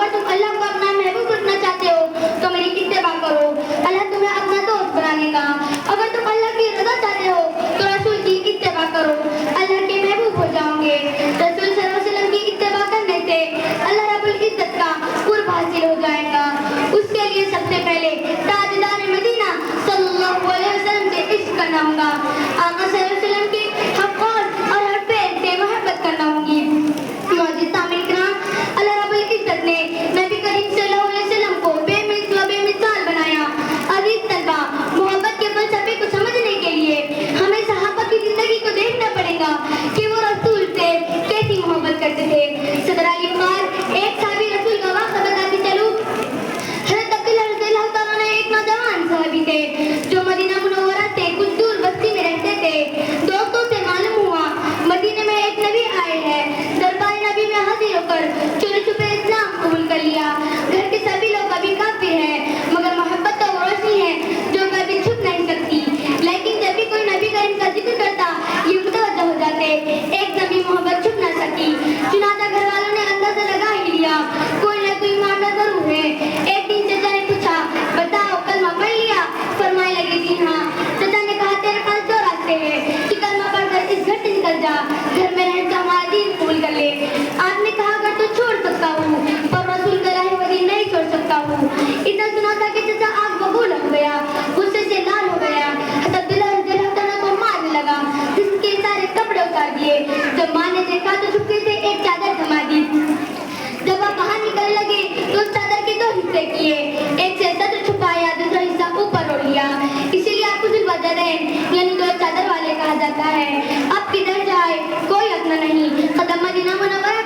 अगर तुम अल्लाह को अपना महबूब रखना चाहते हो तो मेरी इत्तिबा करो। अल्लाह तुम्हें अपना दोस्त बनाएगा। अगर तुम अल्लाह की रज़ा चाहते हो तो रसूल की इत्तिबा करो, अल्लाह के महबूब हो जाओगे। रसूल सल्लल्लाहु अलैहि वसल्लम की इत्तिबा करने से अल्लाह रब्बुल इज्जत का कुर्ब हासिल हो जाएगा। उसके लिए सबसे पहले ताजदार मदीना सल्लल्लाहु अलैहि वसल्लम से इश्क करना होगा। आका सल्लल्लाहु अलैहि वसल्लम के हक और हर पेड़ से मोहब्बत करना होगी। मौजूद सामईन किराम, अल्लाह रब्बुल इज्जत ने नबी करीम सल्लल्लाहु अलैहि वसल्लम को बेमिसाल बनाया। अजीज तलबा, मोहब्बत के फलसफे को समझने के लिए हमें सहाबा की जिंदगी को देखना पड़ेगा कि वो रसूल से कैसी मोहब्बत करते थे। सदर अली क़ार एक साहबी रसूल का वाक़या बताते चलूं। हज़रत अब्दुल्लाह रज़ियल्लाहु तआला अन्हु एक नौजवान साहबी थे जो मदीना मुनव्वरा से कुछ दूर बस्ती में रहते थे। दोस्तों से मालूम हुआ मदीने में एक नबी आए हैं। दरबार नबी में हाजिर होकर चोरी छुपे इस्लाम कबूल कर लिया। घर के सभी लोग अभी काफिर हैं, मगर मोहब्बत तो वो रोशनी है जो कभी छुप नहीं सकती। लेकिन जब भी कोई नबी का इनका जिक्र करता ये मुतवज्जो हो जाते। एक नबी मोहब्बत छुप न सकी, चुनाचा घर वालों ने अंदाजा लगा ही लिया कोई न कोई मामला जरूर है। एक दिन चाचा ने पूछा, बताओ कलमा पढ़ लिया? फरमाने लगे जी हाँ। चाचा ने कहा, तेरे पास दो रास्ते हैं कि कलमा पढ़कर इस घर से निकल जा, घर में रहकर हमारा दीन कबूल कर ले। आपने कहा, अगर तो छोड़ सकता हूँ पर रसूल का राह वही नहीं छोड़ सकता हूँ। इतना सुना था कि चाचा आग बबूल हो गया, गुस्से से लाल हो गया। हज़रत अब्दुल्लाह रज़ियल्लाहु तआला को मारने लगा, जिसके सारे कपड़े उतार दिए। जब माँ ने देखा तो चुपके से एक चादर थमा दी। जब आप बाहर निकलने लगे तो उस चादर के दो हिस्से किए, एक से सर छुपाया, दूसरा हिस्सा ऊपर ओढ़ लिया। इसीलिए आपको ज़ुल्बदरैन यानी दो चादर वाले कहा जाता है। अब किधर जाए कोई अपना नहीं। कदम मदीना मुनव्वरा